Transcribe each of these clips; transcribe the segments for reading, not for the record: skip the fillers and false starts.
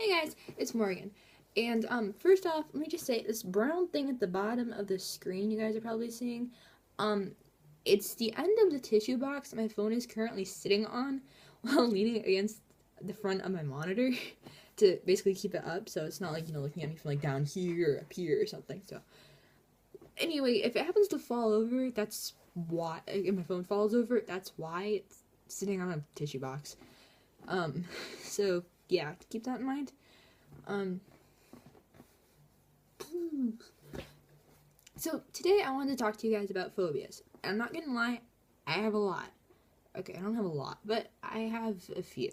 Hey guys, it's Morgan. And first off, let me just say this brown thing at the bottom of the screen you guys are probably seeing, it's the end of the tissue box my phone is currently sitting on while leaning against the front of my monitor to basically keep it up, so it's not like, looking at me from like down here or up here or something. So anyway, if it happens to fall over, that's why. If my phone falls over, that's why it's sitting on a tissue box. So yeah, keep that in mind. So today I wanted to talk to you guys about phobias. I'm not gonna lie, I have a lot. Okay, I don't have a lot, but I have a few.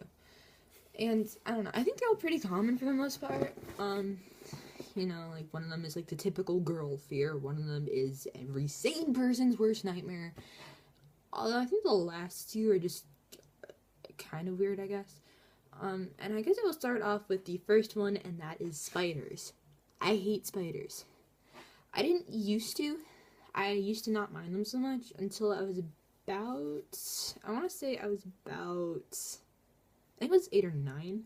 And I don't know, I think they're all pretty common for the most part. Like one of them is like the typical girl fear. One of them is every sane person's worst nightmare. Although I think the last two are just kind of weird, I guess. And I guess I will start off with the first one, and that is spiders. I hate spiders. I didn't used to. I used to not mind them so much until I was I want to say I was about, I think it was 8 or 9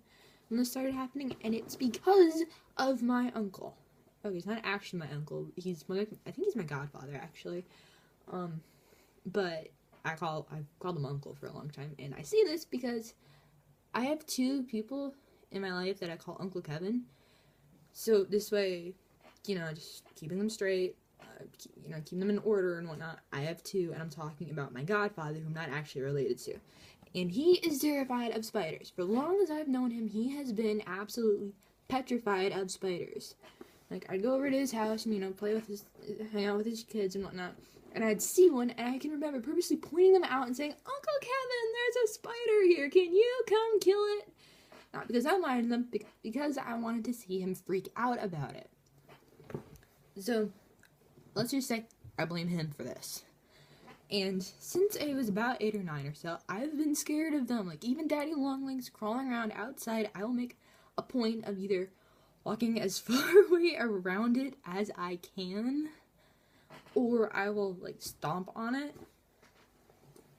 when this started happening, and it's because of my uncle. Okay, he's not actually my uncle. I think he's my godfather, actually. But I've called him uncle for a long time, and I say this because I have 2 people in my life that I call Uncle Kevin. So this way, just keeping them straight, keeping them in order and whatnot. I have 2, and I'm talking about my godfather, who I'm not actually related to. And he is terrified of spiders. For as long as I've known him, he has been absolutely petrified of spiders. Like, I'd go over to his house and, hang out with his kids and whatnot, and I'd see one, and I can remember purposely pointing them out and saying, "Uncle Kevin, there's a spider here, can you come kill it?" Not because I minded them, because I wanted to see him freak out about it. So, let's just say I blame him for this. And since I was about 8 or 9 or so, I've been scared of them. Like, even daddy longlegs crawling around outside, I will make a point of either walking as far away around it as I can, or I will, stomp on it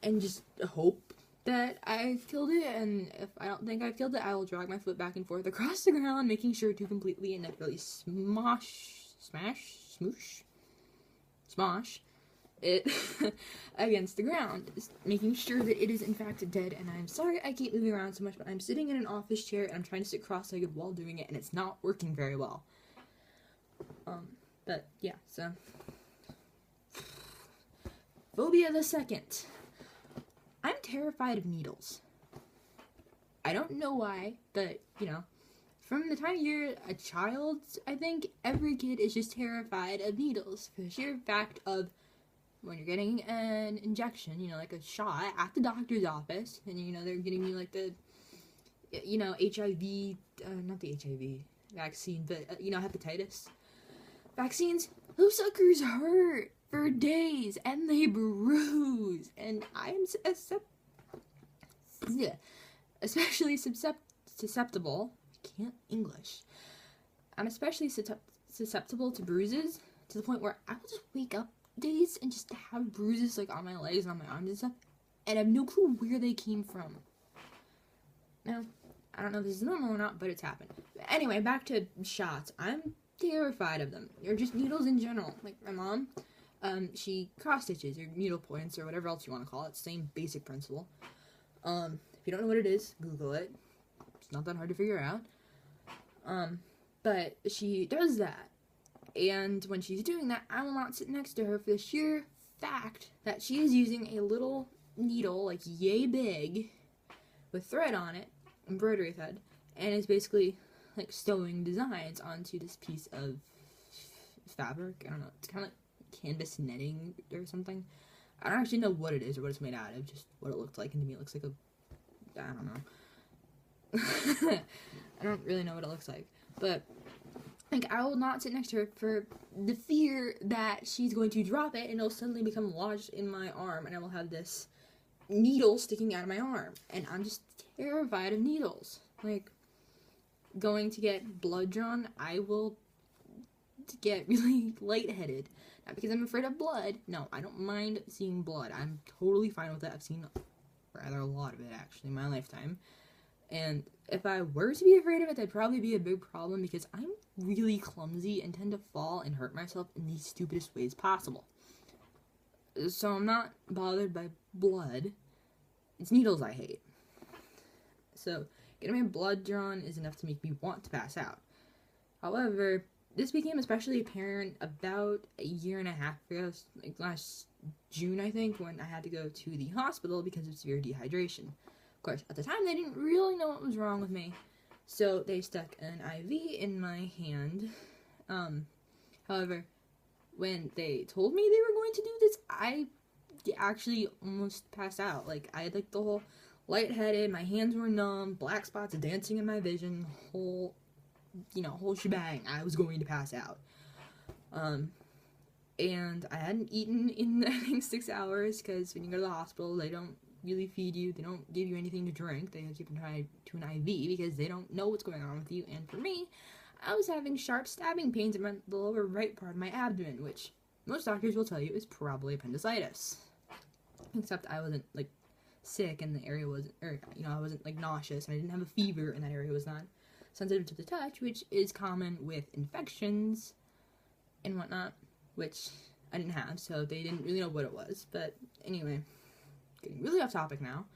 and just hope that I killed it, and if I don't think I killed it, I will drag my foot back and forth across the ground, making sure to completely and utterly smosh it against the ground, making sure that it is in fact dead. And I'm sorry I keep moving around so much, but I'm sitting in an office chair and I'm trying to sit cross-legged while doing it, and it's not working very well. But yeah, so phobia the second. I'm terrified of needles. I don't know why, but from the time you're a child, I think every kid is just terrified of needles for the sheer fact of when you're getting an injection, like a shot at the doctor's office, and they're getting you like the HIV, not the HIV vaccine, but hepatitis vaccines. Those suckers hurt for days and they bruise, and I am especially susceptible. I can't English. I'm especially susceptible to bruises, to the point where I will just wake up days and just have bruises on my legs and on my arms and stuff, and I have no clue where they came from. Now, I don't know if this is normal or not, but it's happened. But anyway, back to shots. I'm terrified of them, or just needles in general. Like my mom, she cross stitches or needle points or whatever else you want to call it. Same basic principle. If you don't know what it is, Google it. It's not that hard to figure out. But she does that. And when she's doing that, I will not sit next to her for the sheer fact that she is using a little needle, yay big, with thread on it, embroidery thread, and is basically, sewing designs onto this piece of fabric. I don't know, it's kind of like canvas netting or something. I don't actually know what it is or what it's made out of, just what it looks like, and to me it looks like I don't know. I don't really know what it looks like, but I will not sit next to her for the fear that she's going to drop it and it'll suddenly become lodged in my arm, and I will have this needle sticking out of my arm, and I'm just terrified of needles. Going to get blood drawn, I will get really lightheaded. Not because I'm afraid of blood. No, I don't mind seeing blood. I'm totally fine with that. I've seen rather a lot of it, actually, in my lifetime. And if I were to be afraid of it, that'd probably be a big problem because I'm really clumsy and tend to fall and hurt myself in the stupidest ways possible. So I'm not bothered by blood. It's needles I hate. So getting my blood drawn is enough to make me want to pass out. However, this became especially apparent about a year and a half ago, like last June, I think, when I had to go to the hospital because of severe dehydration. Of course, at the time, they didn't really know what was wrong with me, so they stuck an IV in my hand. However, when they told me they were going to do this, I actually almost passed out. Like, I had, like, the whole lightheaded, my hands were numb, black spots dancing in my vision, whole shebang. I was going to pass out. And I hadn't eaten in, I think, 6 hours, because when you go to the hospital, they don't really feed you, they don't give you anything to drink, they keep you to an IV, because they don't know what's going on with you, and for me, I was having sharp stabbing pains in the lower right part of my abdomen, which most doctors will tell you is probably appendicitis. Except I wasn't, like, sick, and the area wasn't, I wasn't, like, nauseous, and I didn't have a fever, and that area was not sensitive to the touch, which is common with infections and whatnot, which I didn't have, so they didn't really know what it was. But anyway, getting really off topic now,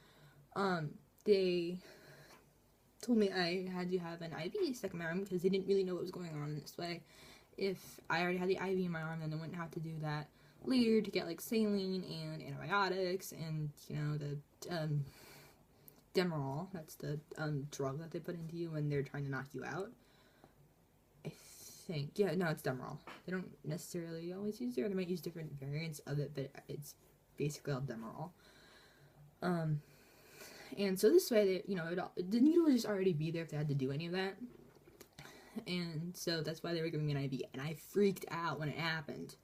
they told me I had to have an IV stuck in my arm because they didn't really know what was going on this way. If I already had the IV in my arm, then they wouldn't have to do that later to get, like, saline and antibiotics and, the Demerol. That's the drug that they put into you when they're trying to knock you out. I think. Yeah, no, it's Demerol. They don't necessarily always use it, or they might use different variants of it, but it's basically all Demerol. And so this way, the needle would just already be there if they had to do any of that. And so that's why they were giving me an IV, and I freaked out when it happened.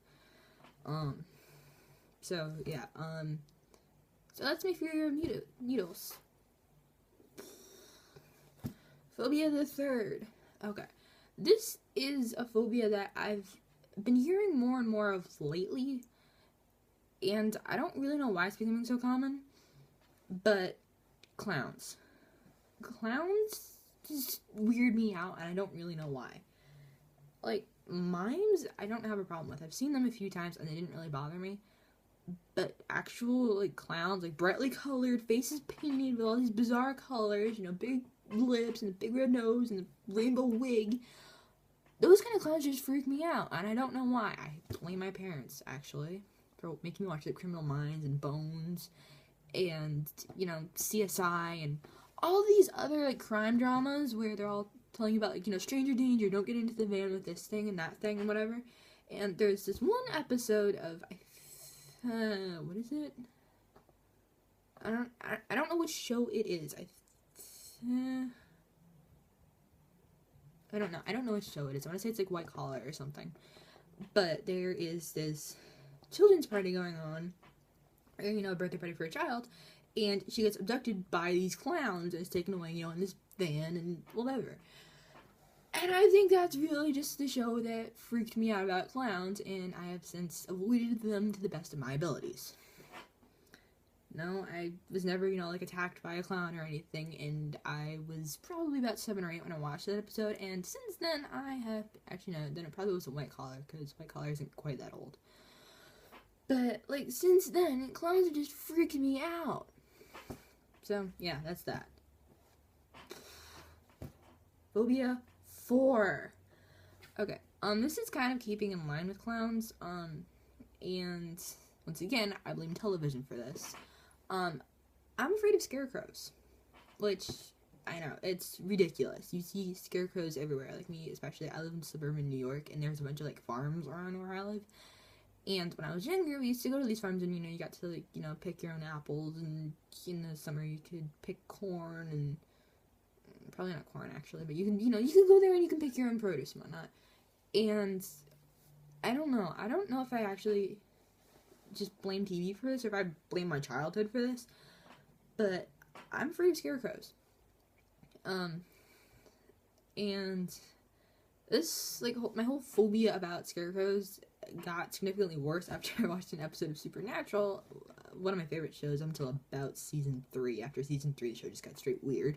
So that's my fear of needles. Phobia the third. Okay. This is a phobia that I've been hearing more and more of lately, and I don't really know why it's becoming so common, but clowns. Clowns just weird me out, and I don't really know why. Like, mimes, I don't have a problem with. I've seen them a few times, and they didn't really bother me. But actual, like, clowns, like, brightly colored, faces painted with all these bizarre colors, big lips, and a big red nose, and a rainbow wig, those kind of clowns just freak me out, and I don't know why. I blame my parents, actually, for making me watch, like, Criminal Minds and Bones, and, CSI, and all these other, like, crime dramas where they're all telling you about, like, stranger danger, don't get into the van with this thing and that thing and whatever. And there's this one episode of, what is it? I don't know which show it is. I don't know. I don't know which show it is. I want to say it's like White Collar or something. But there is this children's party going on, or, a birthday party for a child, and she gets abducted by these clowns and is taken away, in this van and whatever. And I think that's really just the show that freaked me out about clowns, and I have since avoided them to the best of my abilities. No, I was never, attacked by a clown or anything, and I was probably about 7 or 8 when I watched that episode, and since then I have, actually no, then it probably wasn't White Collar, because White Collar isn't quite that old. But, since then, clowns have just freaked me out. So, yeah, that's that. Phobia 4. Okay, this is kind of keeping in line with clowns, and once again, I blame television for this. I'm afraid of scarecrows, which, I know, it's ridiculous. You see scarecrows everywhere, like me especially. I live in suburban New York, and there's a bunch of, farms around where I live, and when I was younger, we used to go to these farms, and, you got to, pick your own apples, and in the summer you could pick corn, and probably not corn, actually, but you can, you can go there and you can pick your own produce and whatnot, and I don't know if I actually just blame TV for this, or if I blame my childhood for this, but I'm afraid of scarecrows. And this, my whole phobia about scarecrows got significantly worse after I watched an episode of Supernatural, one of my favorite shows, until about season 3. After season 3, the show just got straight weird.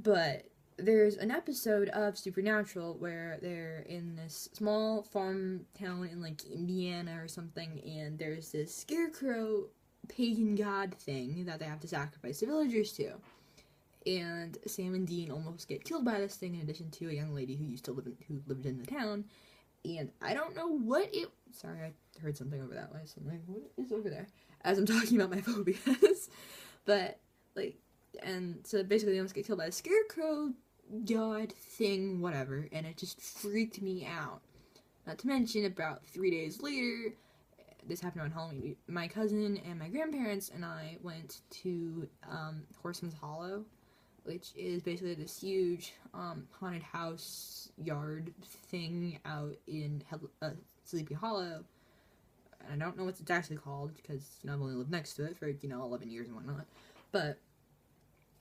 But there's an episode of Supernatural where they're in this small farm town in like Indiana or something, and there's this scarecrow pagan god thing that they have to sacrifice the villagers to. And Sam and Dean almost get killed by this thing, in addition to a young lady who who lived in the town. And I don't know what it. Sorry, I heard something over that way. So I'm like, what is over there? As I'm talking about my phobias, but like, and so basically they almost get killed by a scarecrow god thing, whatever, and it just freaked me out. Not to mention, about 3 days later, this happened on Halloween, my cousin and my grandparents and I went to Horseman's Hollow, which is basically this huge haunted house yard thing out in Sleepy Hollow. And I don't know what it's actually called because, I've only lived next to it for, 11 years and whatnot. But,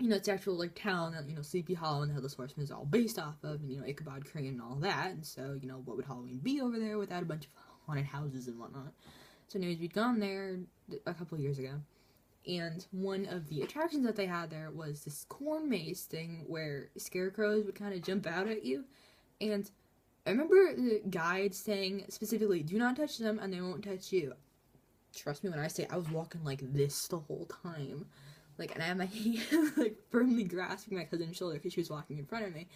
it's actual, like, town that, Sleepy Hollow and the Headless Horseman is all based off of, and, Ichabod Crane and all that. And so, what would Halloween be over there without a bunch of haunted houses and whatnot? So anyways, we'd gone there a couple of years ago. And one of the attractions that they had there was this corn maze thing where scarecrows would kind of jump out at you. And I remember the guide saying specifically, do not touch them and they won't touch you. Trust me when I say I was walking like this the whole time. Like, and I had my hand like firmly grasping my cousin's shoulder because she was walking in front of me.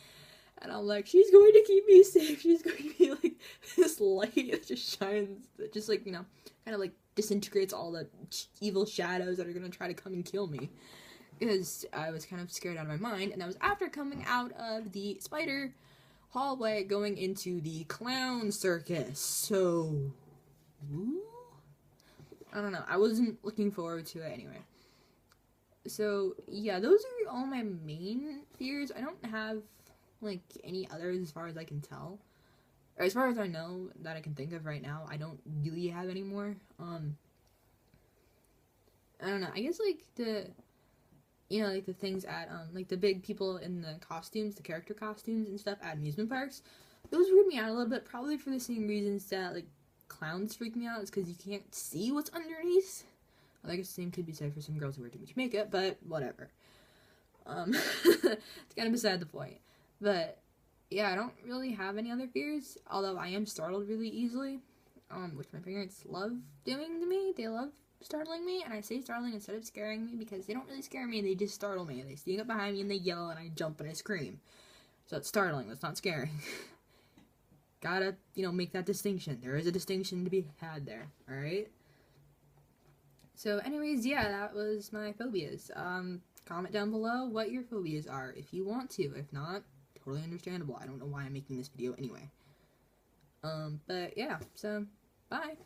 And I'm like, she's going to keep me safe. She's going to be like this light that just shines, that just like, kind of like disintegrates all the evil shadows that are going to try to come and kill me. Because I was kind of scared out of my mind. And that was after coming out of the spider hallway going into the clown circus. So, I don't know. I wasn't looking forward to it anyway. So, yeah, those are all my main fears. I don't have, like, any others as far as I can tell. Or as far as I know that I can think of right now, I don't really have any more. I don't know. I guess, like, like, the things at, like, the big people in the costumes, the character costumes and stuff at amusement parks, those weird me out a little bit, probably for the same reasons that, like, clowns freak me out, is because you can't see what's underneath. Well, I guess the same could be said for some girls who wear too much makeup, but whatever. It's kind of beside the point. But, yeah, I don't really have any other fears, although I am startled really easily, which my parents love doing to me. They love startling me, and I say startling instead of scaring me because they don't really scare me, they just startle me. They sneak up behind me and they yell and I jump and I scream. So it's startling, that's not scaring. Gotta, make that distinction. There is a distinction to be had there, alright? So anyways, yeah, that was my phobias. Comment down below what your phobias are if you want to. If not, totally understandable. I don't know why I'm making this video anyway. But yeah, so bye.